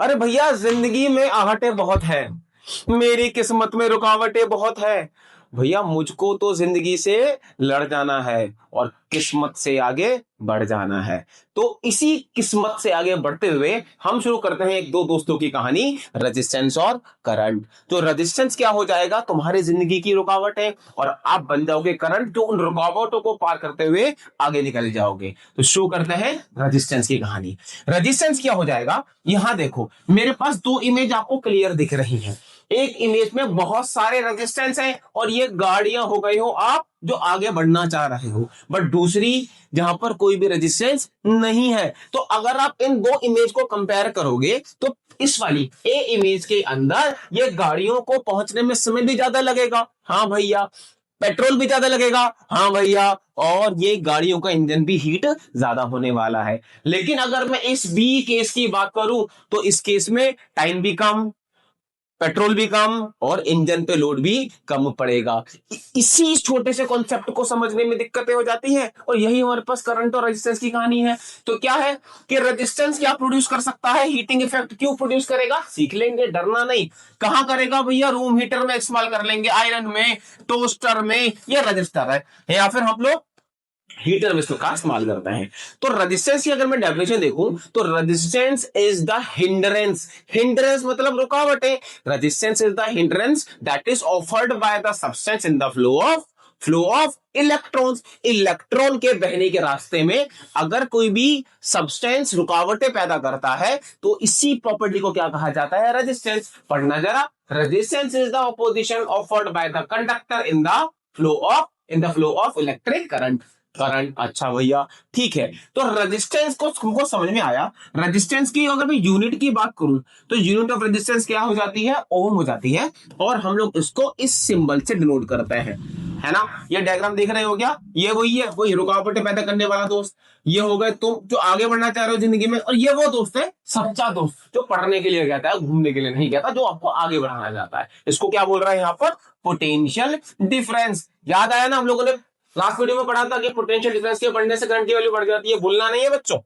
अरे भैया जिंदगी में आहटें बहुत है, मेरी किस्मत में रुकावटें बहुत है। भैया मुझको तो जिंदगी से लड़ जाना है और किस्मत से आगे बढ़ जाना है। तो इसी किस्मत से आगे बढ़ते हुए हम शुरू करते हैं एक दो दोस्तों की कहानी, रेजिस्टेंस और करंट। जो रेजिस्टेंस क्या हो जाएगा, तुम्हारी जिंदगी की रुकावट है, और आप बन जाओगे करंट, जो उन रुकावटों को पार करते हुए आगे निकल जाओगे। तो शुरू करते हैं रेजिस्टेंस की कहानी। रेजिस्टेंस क्या हो जाएगा, यहां देखो मेरे पास दो इमेज आपको क्लियर दिख रही हैं। एक इमेज में बहुत सारे रेजिस्टेंस हैं और ये गाड़ियां हो गई हो आप जो आगे बढ़ना चाह रहे हो, बट दूसरी जहां पर कोई भी रेजिस्टेंस नहीं है। तो अगर आप इन दो इमेज को कंपेयर करोगे तो इस वाली ए इमेज के अंदर ये गाड़ियों को पहुंचने में समय भी ज्यादा लगेगा, हाँ भैया, पेट्रोल भी ज्यादा लगेगा, हाँ भैया, और ये गाड़ियों का इंजन भी हीट ज्यादा होने वाला है। लेकिन अगर मैं इस बी केस की बात करूं तो इस केस में टाइम भी कम, पेट्रोल भी कम और इंजन पे लोड भी कम पड़ेगा। इसी छोटे से कॉन्सेप्ट को समझने में दिक्कतें हो जाती हैं, और यही हमारे पास करंट और रेजिस्टेंस की कहानी है। तो क्या है कि रेजिस्टेंस क्या प्रोड्यूस कर सकता है, हीटिंग इफेक्ट क्यों प्रोड्यूस करेगा, सीख लेंगे, डरना नहीं। कहां करेगा भैया, रूम हीटर में इस्तेमाल कर लेंगे, आयरन में, टोस्टर में, ये रजिस्टर है, या फिर हम लोग हीटर में इसका इस्तेमाल करते हैं। तो रेजिस्टेंस की अगर मैं डेफिनेशन देखूं तो resistance is the hindrance, hindrance मतलब रुकावट है। Resistance is the hindrance that is offered by the substance in the flow of electrons. Electron के बहने के रास्ते में अगर कोई भी सब्सटेंस रुकावटें पैदा करता है तो इसी प्रॉपर्टी को क्या कहा जाता है, रेजिस्टेंस। पढ़ना जरा, resistance is the opposition offered by the conductor in the flow of electric current. Current, अच्छा भैया ठीक है। तो रेजिस्टेंस को तुमको समझ में आया। रेजिस्टेंस की अगर मैं यूनिट की बात करूं तो यूनिट ऑफ रेजिस्टेंस क्या हो जाती है, ओम हो जाती है, और हम लोग इसको इस सिंबल से डिनोट करते हैं, है ना। ये डायग्राम देख रहे हो क्या, ये वही है, वही रुकावटें पैदा करने वाला दोस्त। ये हो गए तुम जो आगे बढ़ना चाह रहे हो जिंदगी में, और ये वो दोस्त है सच्चा दोस्त जो पढ़ने के लिए कहता है, घूमने के लिए नहीं कहता, जो आपको आगे बढ़ाना चाहता है। इसको क्या बोल रहा है यहाँ पर, पोटेंशियल डिफरेंस। याद आया ना, हम लोगों ने लास्ट वीडियो में पढ़ा था कि पोटेंशियल डिफरेंस के बढ़ने से करंट की वैल्यू बढ़ जाती है, भूलना नहीं है बच्चों,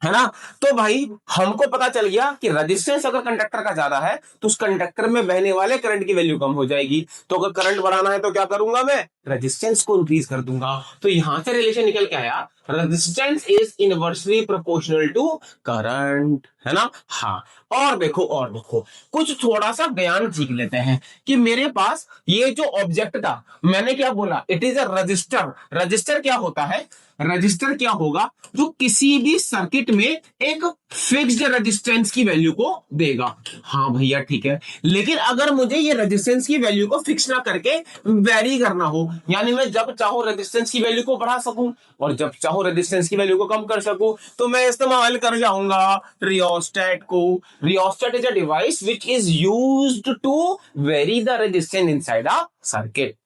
है ना। तो भाई हमको पता चल गया कि रेजिस्टेंस अगर कंडक्टर का ज्यादा है तो उस कंडक्टर में बहने वाले करंट की वैल्यू कम हो जाएगी। तो अगर करंट बढ़ाना है तो क्या करूंगा मैं, रेजिस्टेंस को इंक्रीज कर दूंगा। तो यहां से रिलेशन निकल के आया, resistance is inversely proportional to current, है ना। हाँ, और देखो कुछ थोड़ा सा ज्ञान सीख लेते हैं कि मेरे पास ये जो ऑब्जेक्ट था, मैंने क्या बोला, it is a resistor. Register क्या होता है, रजिस्टर क्या होगा, जो किसी भी सर्किट में एक फिक्स्ड रेजिस्टेंस की वैल्यू को देगा। हाँ भैया ठीक है, लेकिन अगर मुझे ये रेजिस्टेंस की वैल्यू को फिक्स ना करके वेरी करना हो, यानी मैं जब चाहो रेजिस्टेंस की वैल्यू को बढ़ा सकूं और जब चाहो रेजिस्टेंस की वैल्यू को कम कर सकूं, तो मैं इस्तेमाल कर जाऊंगा रियोस्टेट को। Rheostat is a device which is used to vary the resistance inside a circuit.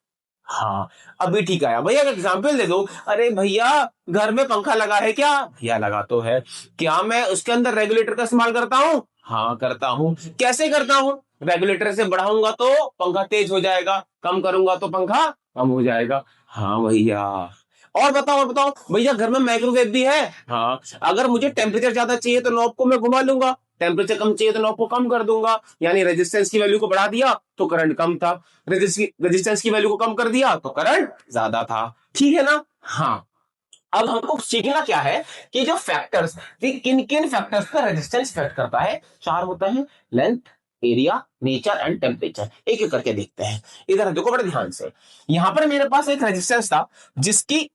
हाँ, अभी ठीक आया भैया, एग्जाम्पल दे दो। अरे भैया घर में पंखा लगा है क्या, भैया लगा तो है, क्या मैं उसके अंदर रेगुलेटर का इस्तेमाल करता हूँ, हाँ करता हूँ। कैसे करता हूँ, रेगुलेटर से बढ़ाऊंगा तो पंखा तेज हो जाएगा, कम करूंगा तो पंखा कम हो जाएगा। हाँ भैया, और बताओ भैया, घर में माइक्रोवेव भी है, हाँ, अगर मुझे टेम्परेचर ज्यादा चाहिए तो नॉब को मैं घुमा लूंगा, टेम्परेचर कम चाहिए तो नॉब को कम कर दूंगा। यानी रेजिस्टेंस की वैल्यू को बढ़ा दिया तो करंट कम था, रेजिस्टेंस की वैल्यू को कम कर दिया तो करंट ज्यादा था, ठीक है ना। हाँ, अब हमको सीखना क्या है कि जो फैक्टर्स, किन किन फैक्टर्स का रेजिस्टेंस इफेक्ट करता है। चार होता है, length, area, nature and temperature. एक एक करके देखते हैं। इधर देखो बड़े ध्यान से, यहां पर मेरे पास एक रेजिस्टेंस था जिसकी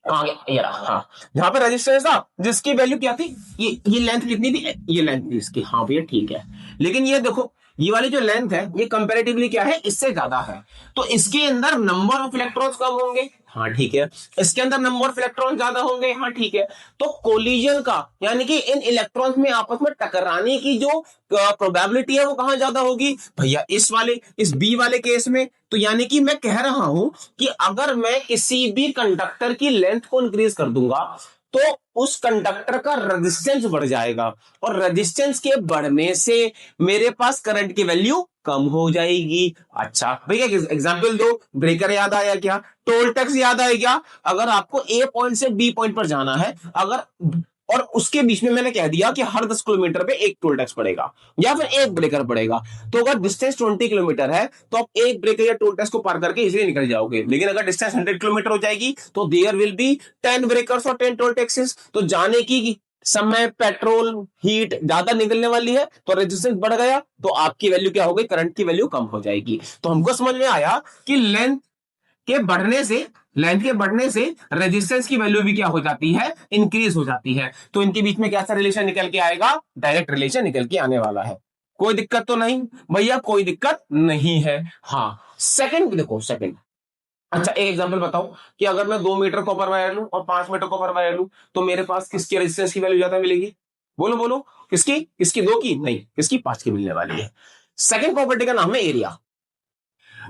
ये रहा, हाँ, यहाँ पे रेजिस्टेंस था जिसकी वैल्यू क्या थी, ये लेंथ कितनी थी, ये लेंथ थी इसकी, हाँ भैया ठीक है। लेकिन ये देखो, ये वाली जो लेंथ है ये कंपैरेटिवली क्या है, इससे ज्यादा है, तो इसके अंदर नंबर ऑफ इलेक्ट्रॉन्स कम होंगे, हाँ ठीक है। इसके अंदर नंबर ऑफ इलेक्ट्रॉन ज्यादा होंगे, हाँ ठीक है। तो कोलिजन का, यानी कि इन इलेक्ट्रॉन्स में आपस में टकराने की जो प्रोबेबिलिटी है वो कहां ज्यादा होगी, भैया इस बी वाले केस में। तो यानी कि मैं कह रहा हूं कि अगर मैं किसी भी कंडक्टर की लेंथ को इंक्रीज कर दूंगा तो उस कंडक्टर का रेजिस्टेंस बढ़ जाएगा, और रेजिस्टेंस के बढ़ने से मेरे पास करंट की वैल्यू कम हो जाएगी। अच्छा भैया एग्जांपल दो, ब्रेकर याद आया क्या, टोल टैक्स याद आया क्या। अगर आपको ए पॉइंट से बी पॉइंट पर जाना है, अगर और उसके बीच में मैंने कह दिया कि हर 10 किलोमीटर पे एक टोल टैक्स पड़ेगा या फिर एक ब्रेकर पड़ेगा। तो अगर डिस्टेंस 20 किलोमीटर है तो आप एक ब्रेकर या टोल टैक्स को पार करके इजीली निकल जाओगे, लेकिन अगर डिस्टेंस 100 किलोमीटर हो जाएगी तो देयर विल बी 10 ब्रेकर्स और 10 टोल टैक्सेस। तो जाने की समय, पेट्रोल, हीट ज्यादा निकलने वाली है तो रेजिस्टेंस बढ़ गया, तो आपकी वैल्यू क्या हो गई, करंट की वैल्यू कम हो जाएगी। तो हमको समझ में आया कि के बढ़ने से लेंथ के बढ़ने से रेजिस्टेंस की वैल्यू भी क्या हो जाती है, इंक्रीज हो जाती है। तो इनके बीच में कैसा रिलेशन निकल के आएगा, डायरेक्ट रिलेशन निकल के आने वाला है। कोई दिक्कत तो नहीं भैया, कोई दिक्कत नहीं है। हाँ, सेकंड देखो, सेकंड, अच्छा एक एग्जांपल बताओ कि अगर मैं 2 मीटर कॉपर वायर लूं और 5 मीटर कॉपर वायर लूं तो मेरे पास किसकी रेजिस्टेंस की वैल्यू ज्यादा मिलेगी? बोलो बोलो, किसकी? किसकी? दो की नहीं, किसकी? 5 की मिलने वाली है। सेकंड प्रॉपर्टी का नाम है एरिया।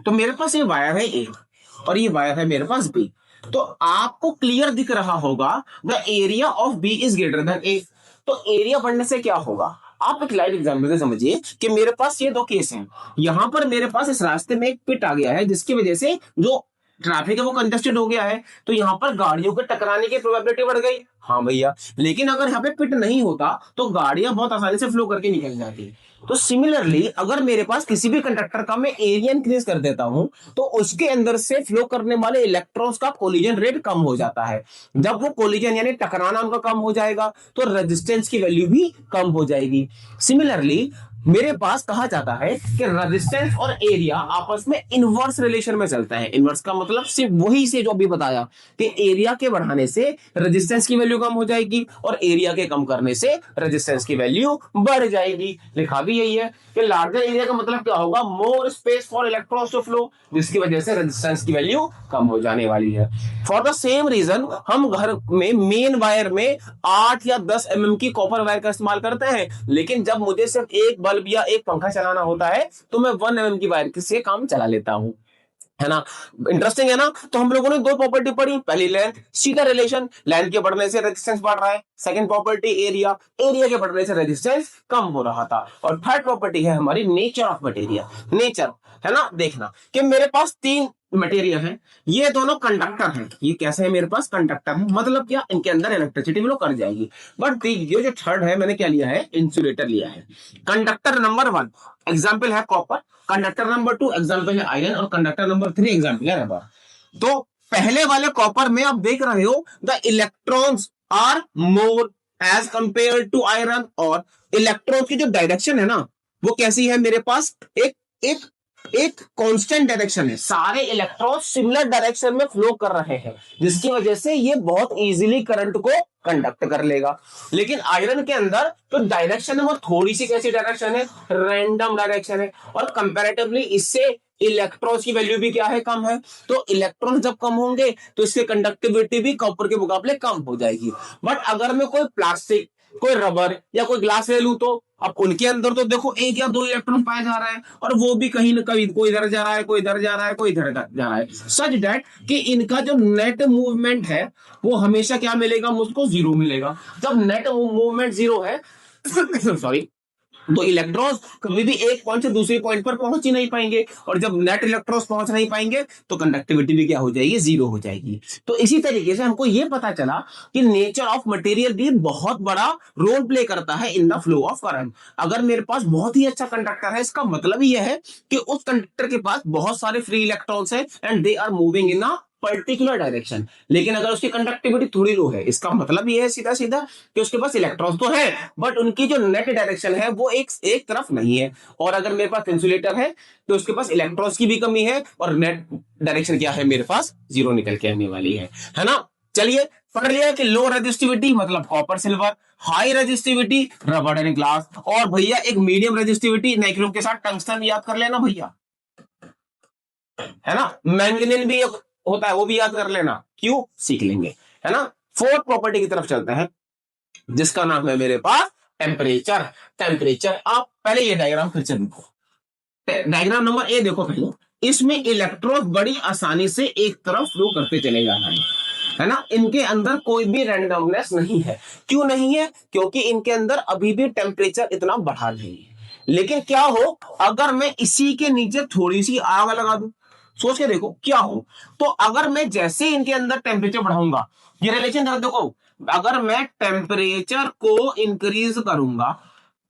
तो मेरे पास ये वायर है ए और ये वायर है मेरे पास बी। तो आपको क्लियर दिख रहा होगा the area of B is greater than A. तो एरिया बढ़ने से क्या होगा, आप एक लाइट एग्जांपल से समझिए कि मेरे पास ये दो केस हैं। यहां पर मेरे पास इस रास्ते में एक पिट आ गया है जिसकी वजह से जो ट्रैफिक है वो कंजेस्टेड हो गया है, तो यहाँ पर गाड़ियों के टकराने की प्रोबेबिलिटी बढ़ गई। हाँ भैया, लेकिन अगर यहाँ पे पिट नहीं होता तो गाड़ियां बहुत आसानी से फ्लो करके निकल जाती। तो सिमिलरली अगर मेरे पास किसी भी कंडक्टर का मैं एरिया इंक्रीज कर देता हूं तो उसके अंदर से फ्लो करने वाले इलेक्ट्रॉन्स का कोलिजन रेट कम हो जाता है। जब वो कोलिजन यानी टकराना उनका कम हो जाएगा तो रेजिस्टेंस की वैल्यू भी कम हो जाएगी। सिमिलरली मेरे पास कहा जाता है कि रेजिस्टेंस और एरिया आपस में इनवर्स रिलेशन में चलता है। इनवर्स का मतलब सिर्फ वही से जो अभी बताया कि एरिया के बढ़ाने से रेजिस्टेंस की वैल्यू कम हो जाएगी और एरिया के कम करने से रेजिस्टेंस की वैल्यू बढ़ जाएगी। लिखा भी यही है कि लार्जर एरिया का मतलब क्या होगा, more space for electrons to flow, जिसकी वजह से रेजिस्टेंस की वैल्यू कम हो जाने वाली है। फॉर द सेम रीजन हम घर में मेन वायर में 8 या 10 mm की कॉपर वायर का इस्तेमाल करते हैं, लेकिन जब मुझे सिर्फ एक बल्ब या एक पंखा चलाना होता है तो मैं 1 mm की वायर से काम चला लेता हूं, है ना। इंटरेस्टिंग है ना। तो हम लोगों ने दो प्रॉपर्टी पढ़ी, पहली लेंथ, सीधा रिलेशन, लेंथ के बढ़ने से रेजिस्टेंस बढ़ रहा है। सेकंड प्रॉपर्टी एरिया, एरिया के बढ़ने से रेजिस्टेंस कम हो रहा था। और थर्ड प्रॉपर्टी है हमारी नेचर ऑफ मटेरियल, नेचर, है ना। देखना कि मेरे पास तीन मटेरियल है, ये दोनों कंडक्टर हैं। ये कैसे है, मेरे पास कंडक्टर है, मतलब क्या, इनके अंदर इलेक्ट्रिसिटी फ्लो कर जाएगी। बट ये जो थर्ड है मैंने क्या लिया है, इंसुलेटर लिया है। कंडक्टर नंबर 1 एग्जाम्पल है कॉपर, कंडक्टर नंबर 2 एग्जाम्पल है आयरन और कंडक्टर नंबर 3 एग्जाम्पल है रबर। तो पहले वाले कॉपर में आप देख रहे हो the electrons are more as compare to iron, और इलेक्ट्रॉन की जो डायरेक्शन है ना वो कैसी है, मेरे पास एक एक एक कांस्टेंट डायरेक्शन है, सारे इलेक्ट्रॉन सिमिलर डायरेक्शन में फ्लो कर रहे हैं, जिसकी वजह से ये बहुत इजीली करंट को कंडक्ट कर लेगा। लेकिन आयरन के अंदर जो डायरेक्शन है वो थोड़ी सी कैसी डायरेक्शन है, रैंडम डायरेक्शन है, और कंपैरेटिवली इससे इलेक्ट्रॉन्स की वैल्यू भी क्या है, कम है। तो इलेक्ट्रॉन जब कम होंगे तो इसकी कंडक्टिविटी भी कॉपर के मुकाबले कम हो जाएगी। बट अगर मैं कोई प्लास्टिक, कोई रबर या कोई ग्लास ले लूं तो अब उनके अंदर तो देखो एक या दो इलेक्ट्रॉन पाया जा रहा है, और वो भी कहीं ना कहीं कोई इधर जा रहा है, कोई इधर जा रहा है, कोई इधर जा रहा है, सच दैट कि इनका जो नेट मूवमेंट है वो हमेशा क्या मिलेगा, मुझको जीरो मिलेगा। जब नेट मूवमेंट जीरो है सॉरी, तो इलेक्ट्रॉन्स कभी भी एक पॉइंट से दूसरे पॉइंट पर पहुंच ही नहीं पाएंगे, और जब नेट इलेक्ट्रॉन्स पहुंच नहीं पाएंगे तो कंडक्टिविटी भी क्या हो जाएगी, जीरो हो जाएगी। तो इसी तरीके से हमको यह पता चला कि नेचर ऑफ मटेरियल भी बहुत बड़ा रोल प्ले करता है इन द फ्लो ऑफ करंट। अगर मेरे पास बहुत ही अच्छा कंडक्टर है, इसका मतलब यह है कि उस कंडक्टर के पास बहुत सारे फ्री इलेक्ट्रॉन्स है and they are moving in a particular direction. लेकिन अगर उसकी कंडक्टिविटी थोड़ी लो है, इसका मतलब ये है सीधा सीधा कि उसके पास इलेक्ट्रॉन्स तो है बट उनकी जो नेट डायरेक्शन है वो एक तरफ नहीं है। और अगर मेरे पास इंसुलेटर है तो उसके पास इलेक्ट्रॉन्स की भी कमी है और नेट डायरेक्शन क्या है, मेरे पास जीरो निकल के आने वाली है ना। चलिए पढ़ लिया कि लो रेजिस्टिविटी मतलब copper silver, high resistivity rubber and glass, और भैया एक मीडियम रेजिस्टिविटी नाइक्रोम के साथ टंगस्टन याद कर लेना भैया, है ना। मैंगनीज भी होता है वो भी याद कर लेना, क्यों, सीख लेंगे, है ना। फोर्थ प्रॉपर्टी की तरफ चलते हैं जिसका नाम है मेरे पास टेम्परेचर। टेम्परेचर, आप पहले ये डायग्राम फिर से देखो, डायग्राम नंबर ए देखो पहले, इसमें इलेक्ट्रॉन बड़ी आसानी से एक तरफ फ्लो करते चले जा रहे हैं, है ना। इनके अंदर कोई भी रैंडमनेस नहीं है। क्यों नहीं है, क्योंकि इनके अंदर अभी भी टेम्परेचर इतना बढ़ा नहीं है। लेकिन क्या हो अगर मैं इसी के नीचे थोड़ी सी आग लगा दूं, सोच के देखो क्या हो। तो अगर मैं जैसे इनके अंदर टेम्परेचर बढ़ाऊंगा, ये रिलेशन देखो, अगर मैं टेम्परेचर को इंक्रीज करूंगा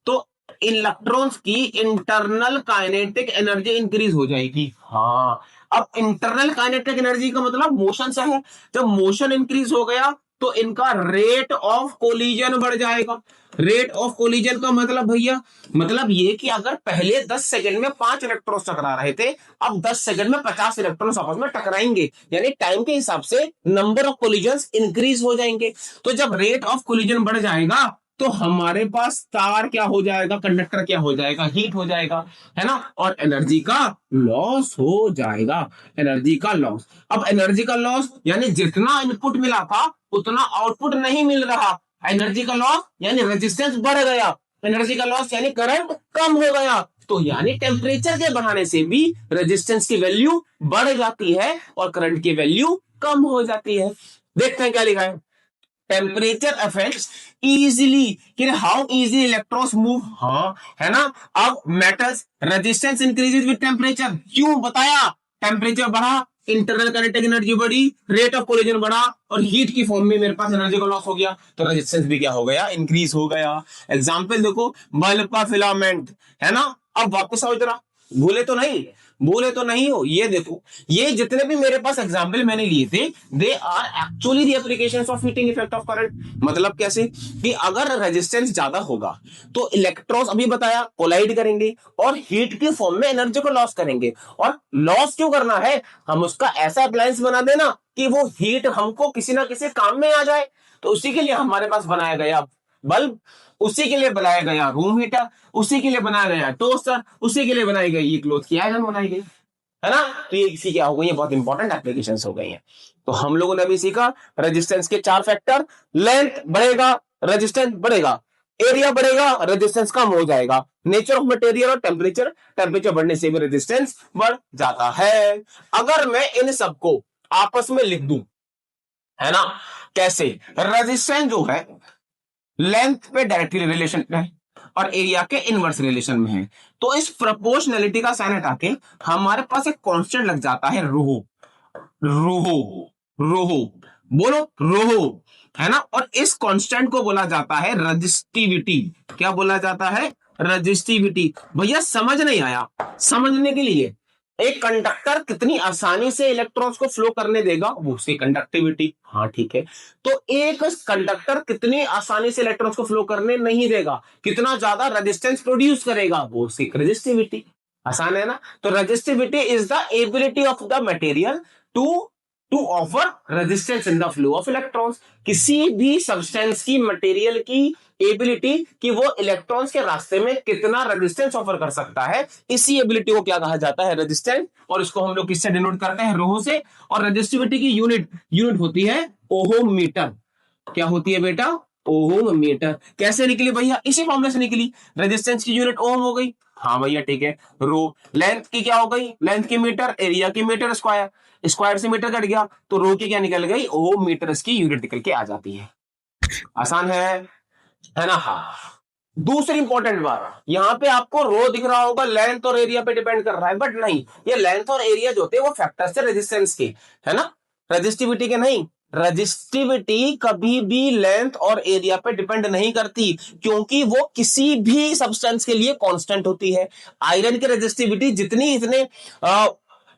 तो इलेक्ट्रॉन्स की इंटरनल काइनेटिक एनर्जी इंक्रीज हो जाएगी। हाँ, अब इंटरनल काइनेटिक एनर्जी का मतलब मोशन से है। जब मोशन इंक्रीज हो गया तो इनका रेट ऑफ कोलिजन बढ़ जाएगा। रेट ऑफ कोलिजन का मतलब भैया, मतलब ये कि अगर पहले 10 सेकंड में 5 इलेक्ट्रॉन्स टकरा रहे थे, अब 10 सेकंड में 50 इलेक्ट्रॉन्स आपस में टकराएंगे, यानी टाइम के हिसाब से नंबर ऑफ कोलिजन इंक्रीज हो जाएंगे। तो जब रेट ऑफ कोलिजन बढ़ जाएगा तो हमारे पास तार क्या हो जाएगा, कंडक्टर क्या हो जाएगा, हीट हो जाएगा, है ना, और एनर्जी का लॉस हो जाएगा। एनर्जी का लॉस, अब एनर्जी का लॉस यानी जितना इनपुट मिला था उतना आउटपुट नहीं मिल रहा। एनर्जी का लॉस यानी रेजिस्टेंस बढ़ गया, एनर्जी का लॉस यानी करंट कम हो गया। तो यानी टेम्परेचर के बढ़ाने से भी रेजिस्टेंस की वैल्यू बढ़ जाती है और करंट की वैल्यू कम हो जाती है। देखते हैं क्या लिखा है। टेम्परेचर अफेक्ट्स इजीली कि हाउ इजी इलेक्ट्रॉन्स मूव, हाँ है ना। अब metals resistance increases with temperature, क्यों बताया, टेम्परेचर बढ़ा, इंटरनल काइनेटिक एनर्जी बढ़ी, रेट ऑफ कोलिजन बढ़ा और हीट की फॉर्म में मेरे पास एनर्जी का लॉस हो गया, तो रेजिस्टेंस भी क्या हो गया, इंक्रीज हो गया। एग्जांपल देखो, बल्ब का फिलामेंट, है ना। अब वापस आओ जरा, भूले तो नहीं, भूले तो नहीं हो, ये देखो, ये जितने भी मेरे पास एग्जाम्पल मैंने लिए थे, they are actually the applications of heating effect of current. मतलब कैसे कि अगर रेजिस्टेंस ज्यादा होगा तो इलेक्ट्रॉन्स, अभी बताया, कोलाइड करेंगे और हीट के फॉर्म में एनर्जी को लॉस करेंगे। और लॉस क्यों करना है, हम उसका ऐसा अप्लायंस बना देना कि वो हीट हमको किसी ना किसी काम में आ जाए। तो उसी के लिए हमारे पास बनाया गया बल्ब, उसी के लिए बनाया गया रूम हीटर, उसी के लिए बनाया गया टोस्टर, उसी के लिए बनाई गई ये क्लोथ की आयरन बनाई गई, है ना। तो ये इसी क्या हो गई है, बहुत इंपॉर्टेंट एप्लीकेशन हो गई है। तो हम लोगों ने अभी सीखा रेजिस्टेंस के 4 फैक्टर, लेंथ बढ़ेगा रेजिस्टेंस बढ़ेगा, एरिया बढ़ेगा रेजिस्टेंस कम हो जाएगा, नेचर ऑफ मटेरियल और टेम्परेचर, टेम्परेचर बढ़ने से भी रेजिस्टेंस बढ़ जाता है। अगर मैं इन सबको आपस में लिख दूं, है ना, कैसे, रेजिस्टेंस जो है लेंथ पे डायरेक्टली रिलेशन है और एरिया के इनवर्स रिलेशन में है। तो इस प्रोपोर्शनैलिटी का साइन हटा के हमारे पास एक कांस्टेंट लग जाता है रोहो, रोहो, रोहो, बोलो रोहो, है ना। और इस कांस्टेंट को बोला जाता है रजिस्टिविटी। क्या बोला जाता है, रजिस्टिविटी। भैया समझ नहीं आया, समझने के लिए, एक कंडक्टर कितनी आसानी से इलेक्ट्रॉन्स को फ्लो करने देगा, वो उसकी कंडक्टिविटी, हाँ ठीक है। तो एक कंडक्टर कितनी आसानी से इलेक्ट्रॉन्स को फ्लो करने नहीं देगा, कितना ज्यादा रेजिस्टेंस प्रोड्यूस करेगा, वो उसकी रेजिस्टिविटी। आसान है ना। तो resistivity is the ability of the material to to offer resistance in the flow of electrons. किसी भी सब्सटेंस की, मटेरियल की एबिलिटी कि वो इलेक्ट्रॉन्स के रास्ते में कितना रेजिस्टेंस ऑफर कर सकता है, इसी एबिलिटी को क्या कहा जाता है, रेजिस्टेंस। और इसको हम लोग किससे डिनोट करते हैं, रो से। और रेजिस्टिविटी की यूनिट यूनिट होती है ओहम मीटर। क्या होती है बेटा, ओहम मीटर। कैसे निकली भैया, इसी फॉर्मूले से निकली, रेजिस्टेंस की यूनिट ओम हो गई, हाँ भैया ठीक है। रो, लेंथ की क्या हो गई, लेंथ की मीटर, एरिया की मीटर, स्क्वायर, स्क्वायर से मीटर कट गया तो रो की क्या निकल गई, ओम मीटर की यूनिट निकल के आ जाती है। आसान है ना। हाँ, दूसरी इंपॉर्टेंट बात, यहां पे आपको रो दिख रहा होगा, लेंथ और एरिया पे डिपेंड कर रहा है, बट नहीं, ये लेंथ और एरिया जो होते हैं वो फैक्टर्स है रेजिस्टेंस के, है ना, रेजिस्टिविटी के नहीं। रेजिस्टिविटी कभी भी लेंथ और एरिया पे डिपेंड नहीं करती, क्योंकि वो किसी भी सब्सटेंस के लिए कांस्टेंट होती है। आयरन की रेजिस्टिविटी जितनी इतने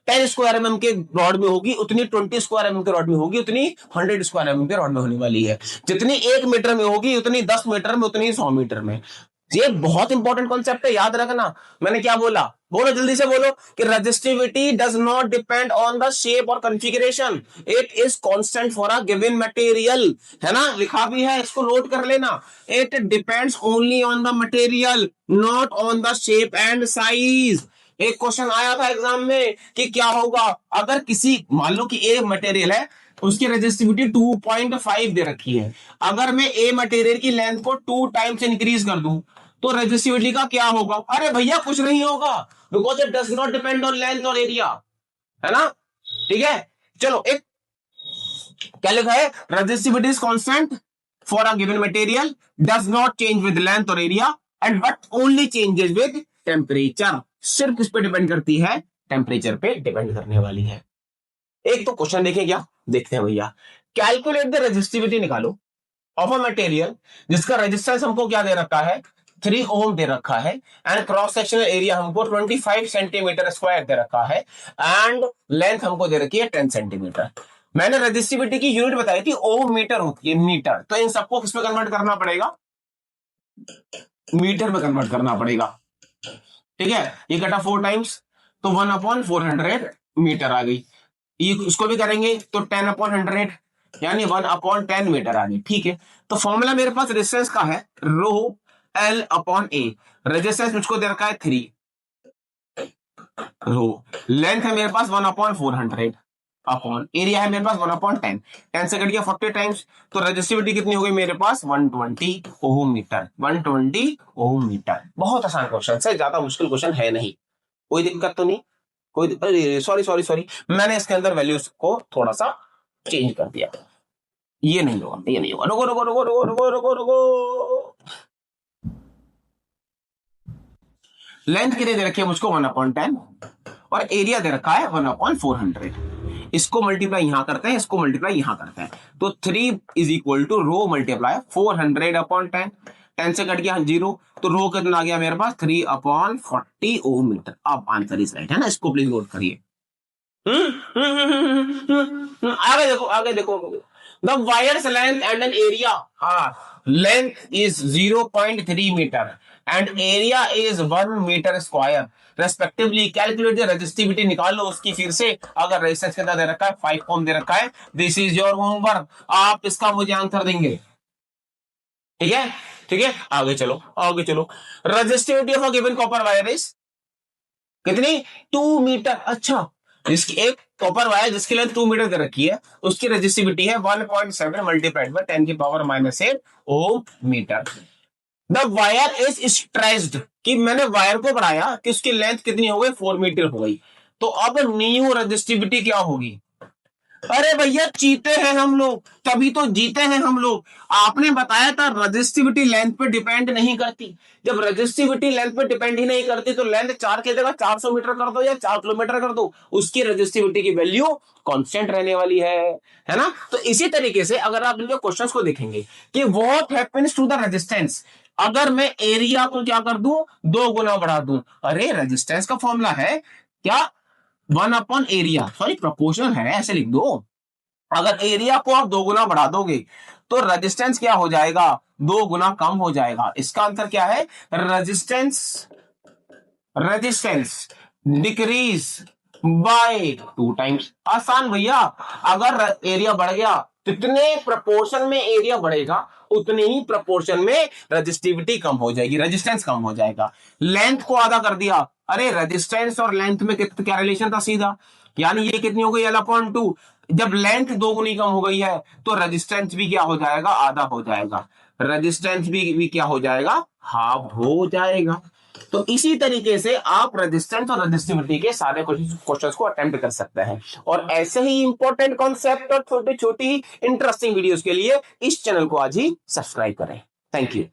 10 स्क्वायर एमएम के रॉड में होगी, उतनी 20 स्क्वायर एमएम के रॉड में होगी, उतनी 100 स्क्वायर एमएम के रॉड में होने वाली है। जितनी 1 मीटर में होगी उतनी 10 मीटर में, उतनी 100 मीटर में। ये बहुत इंपॉर्टेंट कॉन्सेप्ट है, याद रखना। मैंने क्या बोला, बोलो जल्दी से बोलो, कि resistivity does not depend on the shape और configuration, it is constant for a given material, है ना, लिखा भी है, इसको नोट कर लेना। It depends only on the material, not on the shape and size. एक क्वेश्चन आया था एग्जाम में कि क्या होगा अगर किसी, मान लो कि ए मटेरियल है, उसकी रेजिस्टिविटी 2.5 दे रखी है, अगर मैं ए मटेरियल की लेंथ को 2 टाइम्स इंक्रीज कर दूं तो रेजिस्टिविटी का क्या होगा। अरे भैया कुछ नहीं होगा, because it does not depend on length और एरिया, है ना। ठीक है, चलो एक क्या लिखा है, resistivity is constant for a given material, does not change with length और area, and but only changes with temperature. सिर्फ किस पे डिपेंड करती है, टेम्परेचर पे डिपेंड करने वाली है। एक तो क्वेश्चन देखें क्या, देखते हैं भैया। कैलकुलेट द रेजिस्टिविटी निकालो ऑफ अ मटेरियल जिसका रेजिस्टेंस हमको क्या दे रखा है, 3 ओम दे रखा है, एंड क्रॉस सेक्शनल एरिया हमको 25 सेंटीमीटर स्क्वायर दे रखा है, एंड लेंथ हमको दे रखी है 10 सेंटीमीटर। मैंने रेजिस्टिविटी की यूनिट बताई थी ओम मीटर होती है, मीटर। तो इन सबको किस में कन्वर्ट करना पड़ेगा, मीटर में कन्वर्ट करना पड़ेगा। ठीक है, ये कटा 4 टाइम्स तो 1/400 मीटर आ गई। ये इसको भी करेंगे तो 10/100 यानी 1/10 मीटर आ गई। ठीक है, तो फॉर्मूला मेरे पास रेजिस्टेंस का है रो L/A। रेजिस्टेंस मुझको दे रखा है 3 रो, लेंथ है मेरे पास 1/400 अपॉन एरिया है मेरे पास 1/10। 10 से कट गया 40 टाइम्स, तो रेजिस्टिविटी कितनी हो गई मेरे पास 120 ओम मीटर। 120 ओम मीटर। बहुत आसान क्वेश्चन है, ज्यादा मुश्किल क्वेश्चन है नहीं, कोई दिक्कत तो नहीं। कोई सॉरी सॉरी सॉरी, मैंने इसके अंदर वैल्यूज को थोड़ा सा चेंज कर दिया। ये नहीं होगा, ये नहीं होगा। रुको रुको रुको रुको रुको रुको रुको। लेंथ कितनी दे रखी है मुझको 1/10 और एरिया दे रखा है 1/400। इसको मल्टीप्लाई यहां करते हैं, इसको मल्टीप्लाई यहां करते हैं, तो 3 is equal to rho multiply 400/10। 10 से कट गया 0, तो रो कितना आ गया मेरे पास 3/40 ओम मीटर। अब आंसर इज राइट है ना, इसको प्लीज नोट करिए। आगे देखो, आगे देखो। The wire's length and an area, हाँ, length is 0.3 metre and area is 1 metre square respectively. Calculate the resistivity, निकाल लो उसकी फिर से। अगर रेजिस्टेंस कितना दे रखा है 5 ओम दे रखा है, दिस इज योर होमवर्क। आप इसका मुझे आंसर देंगे, ठीक है? ठीक है, आगे चलो, आगे चलो। Resistivity of a given copper wire is कितनी, 2 मीटर। अच्छा, इसकी एक कॉपर वायर जिसकी लेंथ 2 मीटर दे रखी है, उसकी रेजिस्टिविटी है 1.7 मल्टीप्लाइड बाय 10 की power -8 ohm metre. The wire is stretched, कि मैंने वायर को बढ़ाया कि उसकी लेंथ कितनी हो गई 4 मीटर हो गई। तो अब न्यू रेजिस्टिविटी क्या होगी? अरे भैया जीते हैं हम लोग, तभी तो जीते हैं हम लोग। आपने बताया था रेजिस्टिविटी लेंथ पे डिपेंड नहीं करती। जब रेजिस्टिविटी लेंथ पे डिपेंड ही नहीं करती तो लेंथ 4 की जगह 400 मीटर कर दो या 4 किलोमीटर कर दो, उसकी रेजिस्टिविटी की वैल्यू कांस्टेंट रहने वाली है ना? तो इसी तरीके से अगर आप इनके क्वेश्चंस को देखेंगे कि what happens to the resistance, अगर मैं एरिया को क्या कर दूं, 2 गुना बढ़ा दूं। अरे रेजिस्टेंस का फॉर्मूला है क्या, 1/एरिया, सॉरी प्रोपोर्शनल है, ऐसे लिख दो। अगर एरिया को आप 2 गुना बढ़ा दोगे तो रेजिस्टेंस क्या हो जाएगा, 2 गुना कम हो जाएगा। इसका आंसर क्या है, resistance, resistance decrease by 2 times. आसान भैया, अगर एरिया बढ़ गया जितने प्रपोर्शन में एरिया बढ़ेगा उतने ही प्रपोर्शन में रेजिस्टिविटी कम हो जाएगी, रेजिस्टेंस कम हो जाएगा। लेंथ को आधा कर दिया, अरे रेजिस्टेंस और लेंथ में क्या रिलेशन था सीधा, यानी ये कितनी हो गई L/2। जब लेंथ 2 गुनी कम हो गई है तो रेजिस्टेंस भी क्या हो जाएगा, आधा हो जाएगा। रेजिस्टेंस भी क्या हो जाएगा, हाफ हो जाएगा। तो इसी तरीके से आप रेजिस्टेंस और रेजिस्टिविटी के सारे क्वेश्चंस को अटेम्प्ट कर सकते हैं। और ऐसे ही इंपॉर्टेंट कॉन्सेप्ट और छोटी छोटी इंटरेस्टिंग वीडियोस के लिए इस चैनल को आज ही सब्सक्राइब करें। Thank you.